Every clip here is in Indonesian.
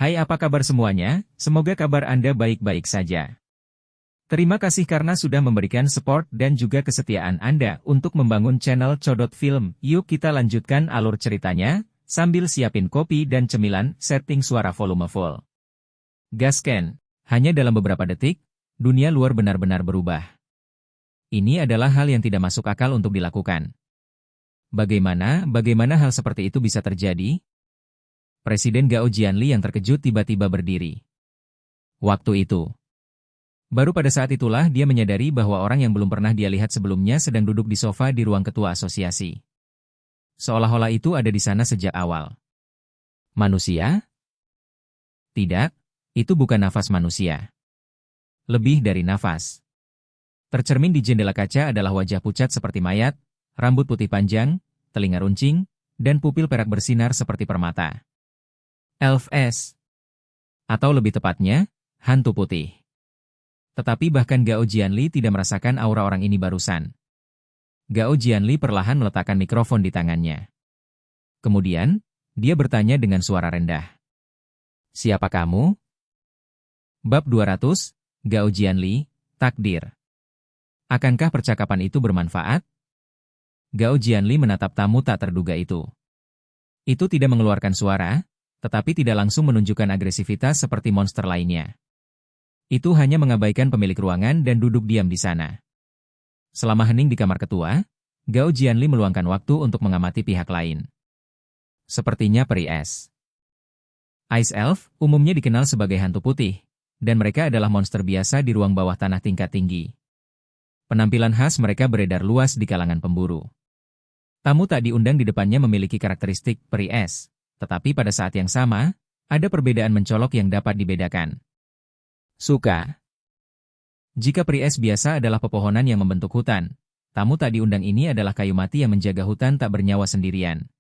Hai, apa kabar semuanya? Semoga kabar Anda baik-baik saja. Terima kasih karena sudah memberikan support dan juga kesetiaan Anda untuk membangun channel Codot Film. Yuk kita lanjutkan alur ceritanya, sambil siapin kopi dan cemilan, setting suara volume full. Gasken, hanya dalam beberapa detik, dunia luar benar-benar berubah. Ini adalah hal yang tidak masuk akal untuk dilakukan. Bagaimana hal seperti itu bisa terjadi? Presiden Gao Jianli yang terkejut tiba-tiba berdiri. Waktu itu. Baru pada saat itulah dia menyadari bahwa orang yang belum pernah dia lihat sebelumnya sedang duduk di sofa di ruang ketua asosiasi. Seolah-olah itu ada di sana sejak awal. Manusia? Tidak, itu bukan nafas manusia. Lebih dari nafas. Tercermin di jendela kaca adalah wajah pucat seperti mayat, rambut putih panjang, telinga runcing, dan pupil perak bersinar seperti permata. Elf S. Atau lebih tepatnya, hantu putih. Tetapi bahkan Gao Jianli tidak merasakan aura orang ini barusan. Gao Jianli perlahan meletakkan mikrofon di tangannya. Kemudian, dia bertanya dengan suara rendah. Siapa kamu? Bab 200, Gao Jianli, takdir. Akankah percakapan itu bermanfaat? Gao Jianli menatap tamu tak terduga itu. Itu tidak mengeluarkan suara, tetapi tidak langsung menunjukkan agresivitas seperti monster lainnya. Itu hanya mengabaikan pemilik ruangan dan duduk diam di sana. Selama hening di kamar ketua, Gao Jianli meluangkan waktu untuk mengamati pihak lain. Sepertinya peri es. Ice Elf umumnya dikenal sebagai hantu putih, dan mereka adalah monster biasa di ruang bawah tanah tingkat tinggi. Penampilan khas mereka beredar luas di kalangan pemburu. Tamu tak diundang di depannya memiliki karakteristik peri es. Tetapi pada saat yang sama, ada perbedaan mencolok yang dapat dibedakan. Suka. Jika peri es biasa adalah pepohonan yang membentuk hutan, tamu tak diundang ini adalah kayu mati yang menjaga hutan tak bernyawa sendirian.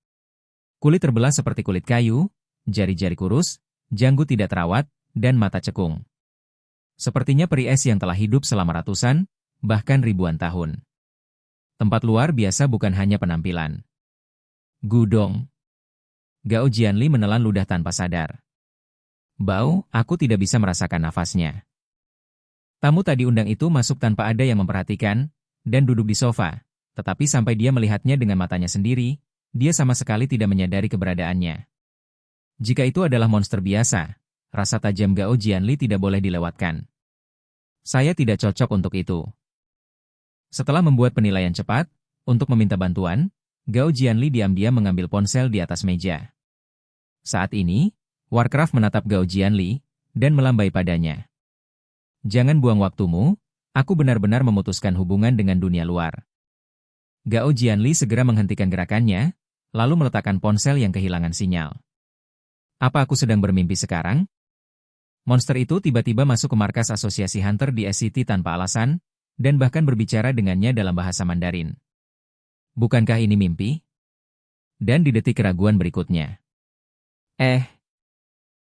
Kulit terbelah seperti kulit kayu, jari-jari kurus, janggut tidak terawat, dan mata cekung. Sepertinya peri es yang telah hidup selama ratusan, bahkan ribuan tahun. Tempat luar biasa bukan hanya penampilan. Gudong. Gao Jianli menelan ludah tanpa sadar. Bau, aku tidak bisa merasakan nafasnya. Tamu tak diundang itu masuk tanpa ada yang memperhatikan, dan duduk di sofa, tetapi sampai dia melihatnya dengan matanya sendiri, dia sama sekali tidak menyadari keberadaannya. Jika itu adalah monster biasa, rasa tajam Gao Jianli tidak boleh dilewatkan. Saya tidak cocok untuk itu. Setelah membuat penilaian cepat, untuk meminta bantuan, Gao Jianli diam-diam mengambil ponsel di atas meja. Saat ini, Warcraft menatap Gao Jianli, dan melambai padanya. Jangan buang waktumu, aku benar-benar memutuskan hubungan dengan dunia luar. Gao Jianli segera menghentikan gerakannya, lalu meletakkan ponsel yang kehilangan sinyal. Apa aku sedang bermimpi sekarang? Monster itu tiba-tiba masuk ke markas asosiasi Hunter di SCT tanpa alasan, dan bahkan berbicara dengannya dalam bahasa Mandarin. Bukankah ini mimpi? Dan di detik keraguan berikutnya.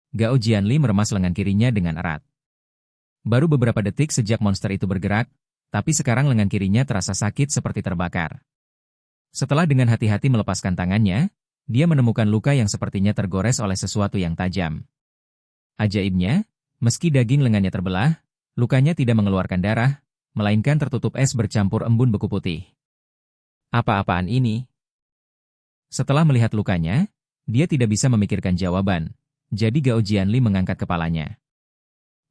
Gao Jianli meremas lengan kirinya dengan erat. Baru beberapa detik sejak monster itu bergerak, tapi sekarang lengan kirinya terasa sakit seperti terbakar. Setelah dengan hati-hati melepaskan tangannya, dia menemukan luka yang sepertinya tergores oleh sesuatu yang tajam. Ajaibnya, meski daging lengannya terbelah, lukanya tidak mengeluarkan darah, melainkan tertutup es bercampur embun beku putih. Apa-apaan ini? Setelah melihat lukanya, dia tidak bisa memikirkan jawaban, jadi Gao Jianli mengangkat kepalanya.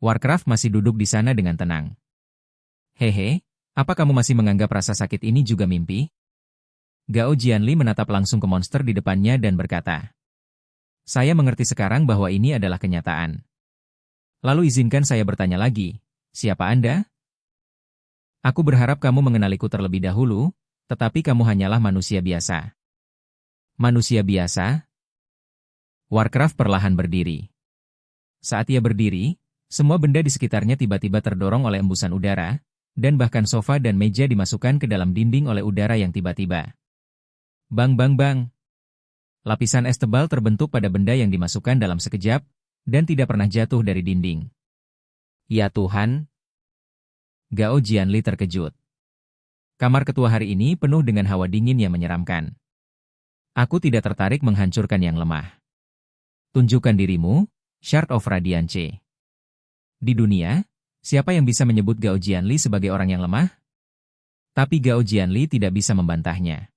Warcraft masih duduk di sana dengan tenang. Hehe, apa kamu masih menganggap rasa sakit ini juga mimpi? Gao Jianli menatap langsung ke monster di depannya dan berkata, saya mengerti sekarang bahwa ini adalah kenyataan. Lalu izinkan saya bertanya lagi, siapa Anda? Aku berharap kamu mengenaliku terlebih dahulu, tetapi kamu hanyalah manusia biasa. Manusia biasa? Warcraft perlahan berdiri. Saat ia berdiri, semua benda di sekitarnya tiba-tiba terdorong oleh embusan udara, dan bahkan sofa dan meja dimasukkan ke dalam dinding oleh udara yang tiba-tiba. Bang bang bang. Lapisan es tebal terbentuk pada benda yang dimasukkan dalam sekejap, dan tidak pernah jatuh dari dinding. Ya Tuhan! Gao Jianli terkejut. Kamar ketua hari ini penuh dengan hawa dingin yang menyeramkan. Aku tidak tertarik menghancurkan yang lemah. Tunjukkan dirimu, Shard of Radiance. Di dunia, siapa yang bisa menyebut Gao Jianli sebagai orang yang lemah? Tapi Gao Jianli tidak bisa membantahnya.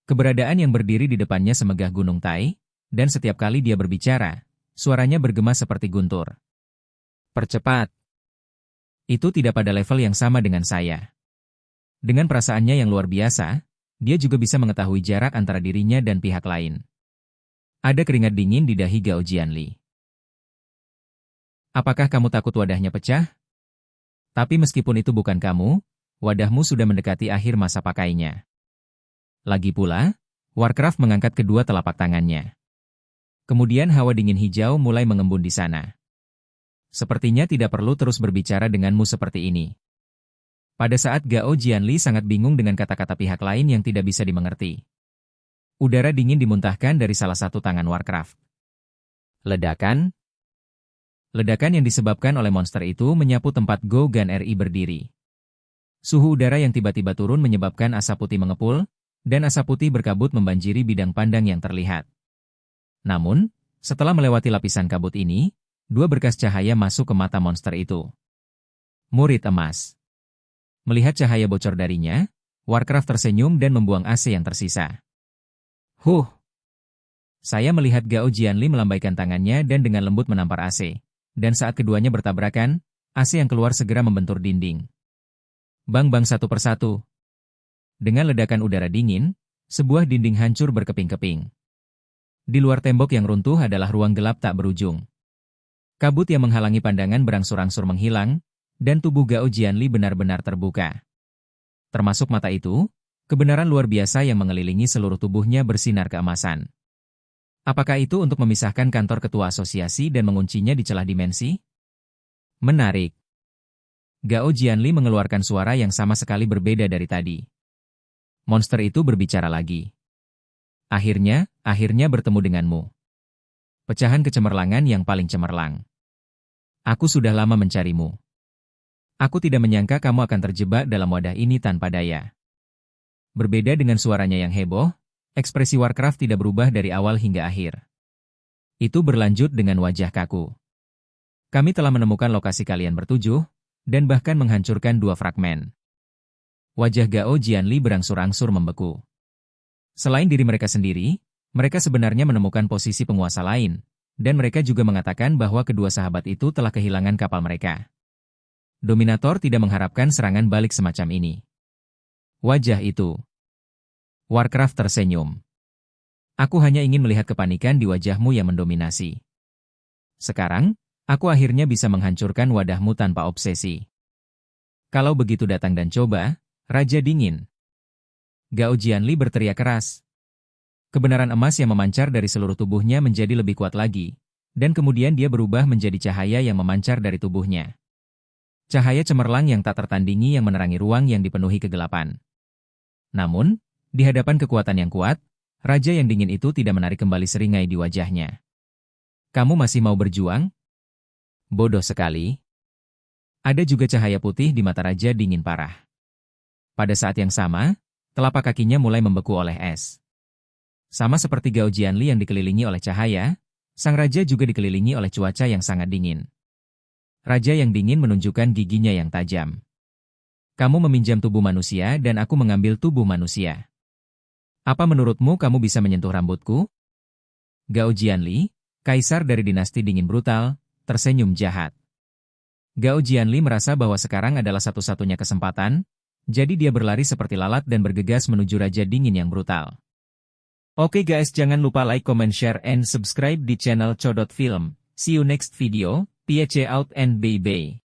Keberadaan yang berdiri di depannya semegah gunung Tai, dan setiap kali dia berbicara, suaranya bergema seperti guntur. Percepat. Itu tidak pada level yang sama dengan saya. Dengan perasaannya yang luar biasa, dia juga bisa mengetahui jarak antara dirinya dan pihak lain. Ada keringat dingin di dahi Gao Jianli. Apakah kamu takut wadahnya pecah? Tapi meskipun itu bukan kamu, wadahmu sudah mendekati akhir masa pakainya. Lagi pula, Warcraft mengangkat kedua telapak tangannya. Kemudian hawa dingin hijau mulai mengembun di sana. Sepertinya tidak perlu terus berbicara denganmu seperti ini. Pada saat Gao Jianli sangat bingung dengan kata-kata pihak lain yang tidak bisa dimengerti. Udara dingin dimuntahkan dari salah satu tangan Warcraft. Ledakan? Ledakan yang disebabkan oleh monster itu menyapu tempat Go Gun RI berdiri. Suhu udara yang tiba-tiba turun menyebabkan asap putih mengepul, dan asap putih berkabut membanjiri bidang pandang yang terlihat. Namun, setelah melewati lapisan kabut ini, dua berkas cahaya masuk ke mata monster itu. Murid emas. Melihat cahaya bocor darinya, Warcraft tersenyum dan membuang AC yang tersisa. Saya melihat Gao Jianli melambaikan tangannya dan dengan lembut menampar AC. Dan saat keduanya bertabrakan, AC yang keluar segera membentur dinding. Bang-bang satu persatu. Dengan ledakan udara dingin, sebuah dinding hancur berkeping-keping. Di luar tembok yang runtuh adalah ruang gelap tak berujung. Kabut yang menghalangi pandangan berangsur-angsur menghilang, dan tubuh Gao Jianli benar-benar terbuka. Termasuk mata itu, kebenaran luar biasa yang mengelilingi seluruh tubuhnya bersinar keemasan. Apakah itu untuk memisahkan kantor ketua asosiasi dan menguncinya di celah dimensi? Menarik. Gao Jianli mengeluarkan suara yang sama sekali berbeda dari tadi. Monster itu berbicara lagi. Akhirnya bertemu denganmu. Pecahan kecemerlangan yang paling cemerlang. Aku sudah lama mencarimu. Aku tidak menyangka kamu akan terjebak dalam wadah ini tanpa daya. Berbeda dengan suaranya yang heboh, ekspresi Warcraft tidak berubah dari awal hingga akhir. Itu berlanjut dengan wajah kaku. Kami telah menemukan lokasi kalian bertujuh, dan bahkan menghancurkan 2 fragmen. Wajah Gao Jianli berangsur-angsur membeku. Selain diri mereka sendiri, mereka sebenarnya menemukan posisi penguasa lain, dan mereka juga mengatakan bahwa kedua sahabat itu telah kehilangan kapal mereka. Dominator tidak mengharapkan serangan balik semacam ini. Wajah itu. Warcraft tersenyum. Aku hanya ingin melihat kepanikan di wajahmu yang mendominasi. Sekarang, aku akhirnya bisa menghancurkan wadahmu tanpa obsesi. Kalau begitu datang dan coba, Raja Dingin. Gao Jianli berteriak keras. Kebenaran emas yang memancar dari seluruh tubuhnya menjadi lebih kuat lagi, dan kemudian dia berubah menjadi cahaya yang memancar dari tubuhnya. Cahaya cemerlang yang tak tertandingi yang menerangi ruang yang dipenuhi kegelapan. Namun, di hadapan kekuatan yang kuat, Raja yang dingin itu tidak menarik kembali seringai di wajahnya. Kamu masih mau berjuang? Bodoh sekali. Ada juga cahaya putih di mata Raja Dingin parah. Pada saat yang sama, telapak kakinya mulai membeku oleh es. Sama seperti Gao Jianli yang dikelilingi oleh cahaya, sang Raja juga dikelilingi oleh cuaca yang sangat dingin. Raja yang dingin menunjukkan giginya yang tajam. Kamu meminjam tubuh manusia dan aku mengambil tubuh manusia. Apa menurutmu kamu bisa menyentuh rambutku? Gao Jianli, kaisar dari dinasti dingin brutal, tersenyum jahat. Gao Jianli merasa bahwa sekarang adalah satu-satunya kesempatan, jadi dia berlari seperti lalat dan bergegas menuju Raja Dingin yang brutal. Oke guys, jangan lupa like, comment, share, and subscribe di channel Codot Film. See you next video. PHA out and bye-bye.